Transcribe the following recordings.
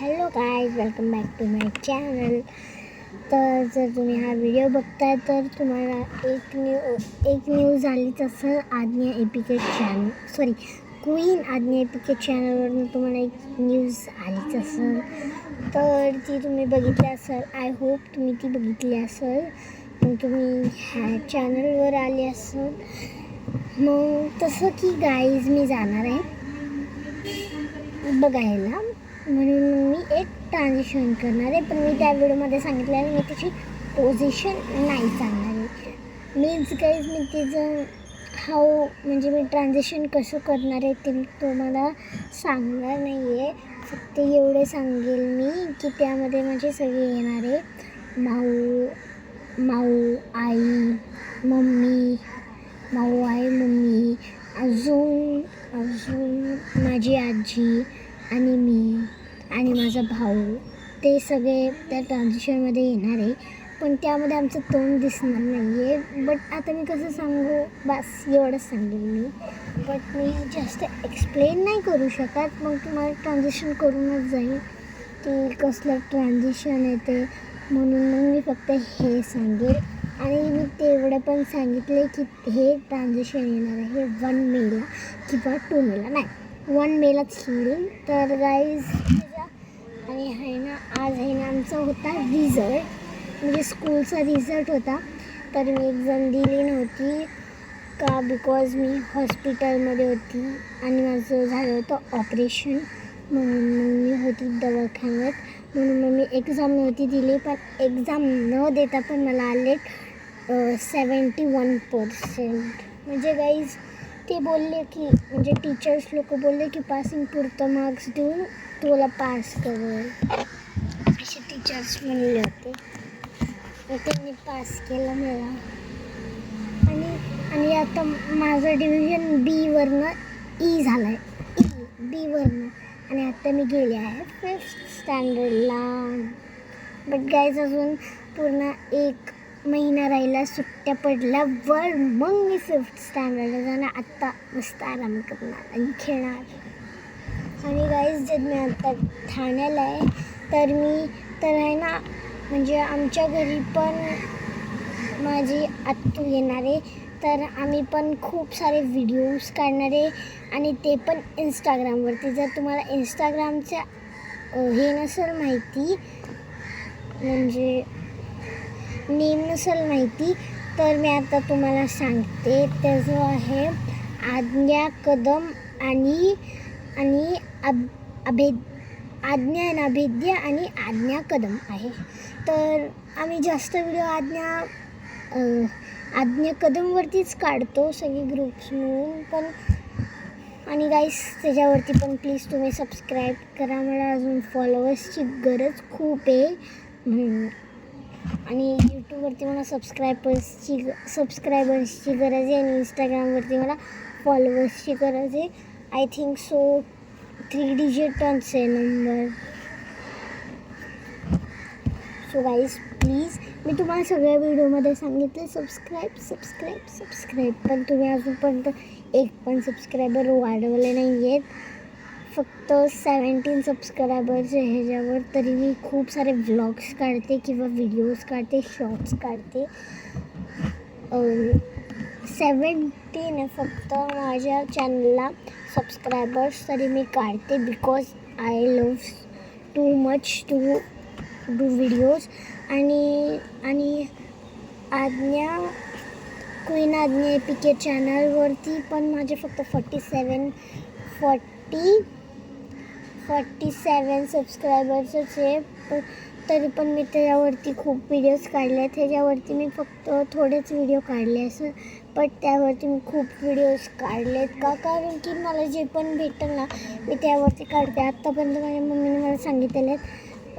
Hello guys, welcome back to my channel. तर जर तुम्ही हा व्हिडिओ बघताय तर तुम्हाला एक न्यूज आलीच असेल. आज्ञा APK channel queen Adnya APK चॅनलवरून तुम्हाला एक न्यूज आलीच असेल. तर ती तुम्ही बघितली असेल. आय होप तुम्ही ती बघितली असेल. मग तुम्ही ह्या चॅनलवर आले असेल. मग तसं की गाईज मी जाणार आहे बघायला, म्हणून मी एक ट्रान्झिशन करणार आहे. पण मी त्या व्हिडिओमध्ये सांगितलं आहे मी त्याची पोझिशन नाही सांगणार आहे. मीन्स गाईज मी तिचं म्हणजे मी ट्रान्झिशन कसं करणार आहे ते तुम्हाला सांगणार नाही आहे. फक्त एवढे सांगेल मी की त्यामध्ये माझे सगळे येणारे माऊ आई मम्मी अजून माझी आजी आणि मी आणि माझा भाऊ, ते सगळे त्या ट्रान्झिशनमध्ये येणार आहे. पण त्यामध्ये आमचं तोंड दिसणार नाही आहे. बट आता मी कसं सांगू, बस एवढंच सांगेल मी. बट मी जास्त एक्सप्लेन नाही करू शकत. मग तुम्हाला ट्रान्झिशन करूनच जाईल की कसलं ट्रान्झिशन आहे ते. म्हणून मग मी फक्त हे सांगेल. आणि मी तेवढं पण सांगितले की हे ट्रान्झिशन येणार आहे 1 मेला किंवा 2 मेला, नाही 1 मेलाच येईल. तर गाईज आणि आज आमचा होता रिझल्ट, म्हणजे स्कूलचा रिझल्ट होता. तर मी एक्झाम दिली नव्हती का, बिकॉज मी हॉस्पिटलमध्ये होती आणि माझं झालं होतं ऑपरेशन. म्हणून मी होती दवाखान्यात, म्हणून मग मी एक्झाम नव्हती दिली. पण एक्झाम न देता पण मला आले 71%. म्हणजे गाईज ते बोलले की, म्हणजे टीचर्स लोक बोलले की पासिंग पुरतं मार्क्स देऊन तुला पास करेल, असे टीचर्स म्हणले होते. त्यांनी पास केलं मला. आणि आता माझं डिव्हिजन बीवरनं ई झालं आहे, बीवरनं. आणि आता मी गेले आहे 5th स्टँडर्डला. बट गाईज अजून पूर्ण 1 महिना राहिला सुट्ट्या पडल्यावर मग मी 5th स्टँडर्डला जाणार. आत्ता मस्त आराम करणार आणि खेळणार. आणि गाईज जर मी आता ठाण्याला आहे तर म्हणजे आमच्या घरी पण माझी आत्तू येणार आहे. तर आम्ही पण खूप सारे व्हिडिओज काढणार आहे आणि ते पण इंस्टाग्रामवरती. जर तुम्हाला इंस्टाग्रामच्या हे नसेल माहिती, म्हणजे नेम नसेल माहिती, तर मी आता तुम्हाला सांगते. त्याचं आहे आज्ञा कदम आणि अभेद्य आणि आज्ञा कदम आहे. तर आम्ही जास्त व्हिडिओ आज्ञा कदमवरतीच काढतो सगळे ग्रुप्स मिळून. पण आणि गाईस त्याच्यावरती पण प्लीज तुम्ही सबस्क्राईब करा. मला अजून फॉलोअर्सची गरज खूप आहे. आणि यूट्यूबवरती मला सबस्क्रायबर्सची गरज आहे आणि इंस्टाग्रामवरती मला फॉलोअर्सची गरज आहे. आय थिंक सो 3 डिजिटच आहे नंबर. सो गाईज प्लीज, मी तुम्हाला सगळ्या व्हिडिओमध्ये सांगितलं सबस्क्राईब. पण तुम्ही अजूनपर्यंत एक पण सबस्क्रायबर वाढवले नाही आहेत. फक्त 17 सबस्क्रायबर्स आहे ह्याच्यावर. तरी मी खूप सारे व्लॉग्स काढते किंवा व्हिडिओज काढते, शॉर्ट्स काढते. 17 आहे फक्त माझ्या चॅनलला सबस्क्रायबर्स. तरी मी काढते because I love too much to do videos. आणि क्वीन आज्ञा एपीके चॅनलवरती पण माझे फक्त 47 सबस्क्रायबर्सच आहे. तरी पण मी त्याच्यावरती खूप व्हिडिओज काढले आहेत. त्याच्यावरती मी फक्त थोडेच व्हिडिओ काढले असं, पण त्यावरती मी खूप व्हिडिओज काढले आहेत कारण की मला जे पण भेटेल ना मी त्यावरती काढते. आत्तापर्यंत माझ्या मम्मीने मला सांगितलेलं आहे,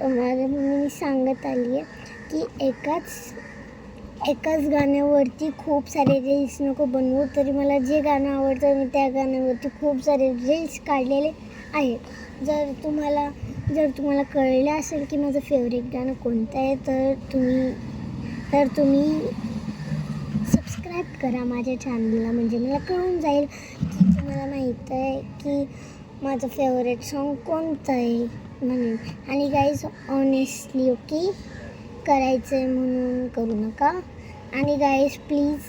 माझ्या मम्मीने सांगत आली आहे की एकाच गाण्यावरती खूप सारे रील्स नको बनवू. तरी मला जे गाणं आवडतं मी त्या गाण्यावरती खूप सारे रील्स काढलेले आहेत. जर तुम्हाला कळलं असेल की माझं फेवरेट गाणं कोणतं आहे तर तुम्ही सबस्क्राईब करा माझ्या चॅनलला. म्हणजे मला कळून जाईल की तुम्हाला माहीत आहे की माझं फेवरेट सॉन्ग कोणतं आहे. म्हणून. आणि गाईज ऑनेस्टली ओके, करायचं आहे म्हणून करू नका. आणि गाईज प्लीज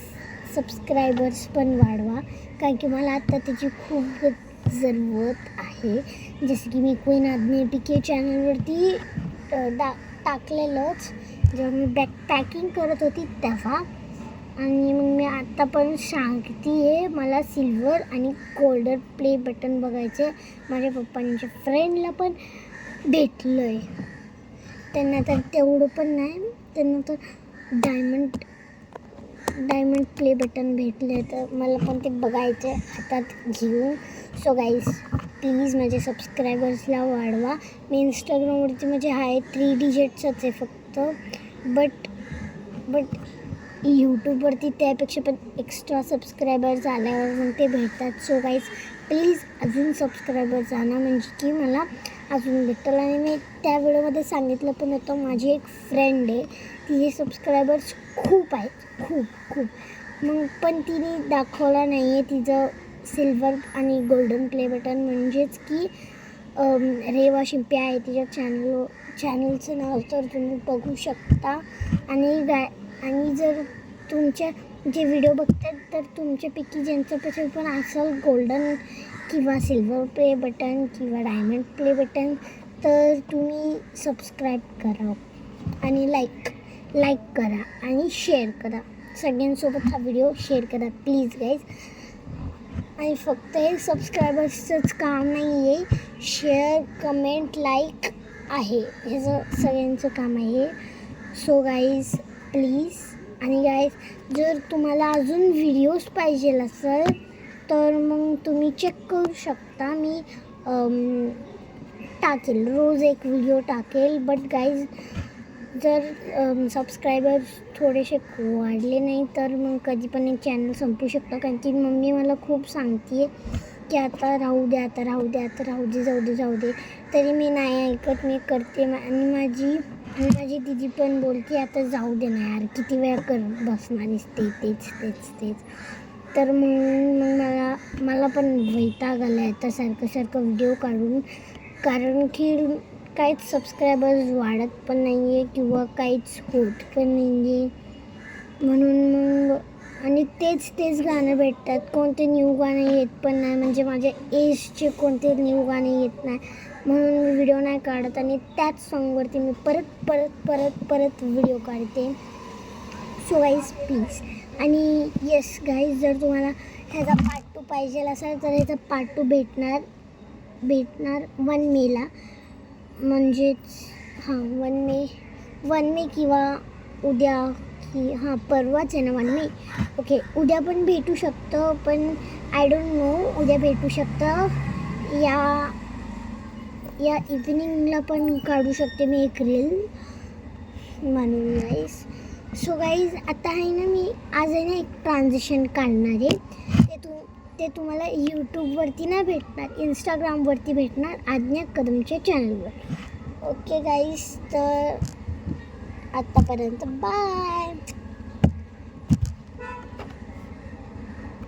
सबस्क्रायबर्स पण वाढवा, कारण की मला आता त्याची खूप जरूरत आहे. जसं की मी क्वीन आज्ञा PK चॅनलवरती टाकलेलंच जेव्हा मी बॅकपॅकिंग करत होती तेव्हा. आणि मग मी आत्ता पण सांगते आहे, मला सिल्वर आणि गोल्डन प्ले बटन बघायचे. माझ्या पप्पांच्या फ्रेंडला पण भेटलं आहे, त्यांना तर तेवढं पण नाही, त्यांना तर डायमंड प्ले बटन भेटले, तर मला पण ते बघायचे हातात घेऊन. सो गाईज प्लीज माझे सबस्क्रायबर्सला वाढवा. मी इंस्टाग्रामवरती माझे आहे 3 डिजिट्सच आहे फक्त, बट यूट्यूबवरती त्यापेक्षा पण एक्स्ट्रा सबस्क्रायबर्स आल्यावर मग ते भेटतात. सो गाईज प्लीज अजून सबस्क्रायबर्स आणा, म्हणजे की मला अजून भेटेल. आणि मी त्या व्हिडिओमध्ये सांगितलं पण होतं, माझी एक फ्रेंड आहे, तिचे सबस्क्रायबर्स खूप आहेत, खूप. मग पण तिने दाखवला नाही आहे तिचं सिल्वर आणि गोल्डन प्ले बटन, म्हणजेच की रेवा शिंपी आहे तिच्या चॅनलचं नाव, तर तुम्ही बघू शकता. आणि जर तुमच्या जे व्हिडिओ बघतात तर तुमच्यापैकी ज्यांच्यापाशी पण असेल गोल्डन किंवा सिल्वर प्ले बटन किंवा डायमंड प्ले बटन, तर तुम्ही सबस्क्राईब करा आणि लाईक करा आणि शेअर करा. सगळ्यांसोबत हा व्हिडिओ शेअर करा प्लीज गाईज. आणि फक्त हे सबस्क्रायबर्सचंच काम नाही आहे, शेअर कमेंट लाईक आहे, ह्याचं सगळ्यांचं काम आहे. So guys please. आणि गाईज जर तुम्हाला अजून व्हिडिओज पाहिजे असेल तर मग तुम्ही चेक करू शकता, मी टाकेल, रोज एक व्हिडिओ टाकेल. बट गाईज जर सबस्क्रायबर्स थोडेसे वाढले नाही तर मग कधी पण एक चॅनल संपू शकतं, कारण की मम्मी मला खूप सांगते की आता राहू दे, जाऊ दे. तरी मी नाही ऐकत, मी करते. आणि माझी दीदी पण बोलते आता जाऊ दे ना यार, किती वेळ करत बसणारीस तेच. तर मग मला पण वैताग आला आहे तर सारखं व्हिडिओ काढून, कारण की काहीच सबस्क्रायबर्स वाढत पण नाही आहे किंवा काहीच होत पण नाही आहे. म्हणून मग आणि तेच गाणं भेटतात, कोणते न्यू गाणे येत पण नाही, म्हणजे माझ्या एजचे कोणते न्यू गाणे येत नाही, म्हणून मी व्हिडिओ नाही काढत. आणि त्याच सॉन्गवरती मी परत व्हिडिओ काढते. So guys please. आणि येस गाईज, जर तुम्हाला ह्याचा पार्ट 2 पाहिजे असेल तर ह्याचा पार्ट 2 भेटणार 1 मेला, म्हणजेच 1 मे किंवा उद्या की परवाच आहे ना 1 मे. ओके, उद्या पण भेटू शकतं, पण आय डोंट नो, उद्या भेटू शकतं, या इव्हिनिंगला पण काढू शकते मी एक रील म्हणून गाईज. सो गाईज आता आहे ना, मी आज आहे ना एक ट्रान्झिशन काढणार आहे, ते तुम्हाला यूट्यूबवरती नाही भेटणार, इंस्टाग्रामवरती भेटणार, आज्ञा कदमच्या चॅनलवर. ओके गाईज, तर आत्तापर्यंत बाय.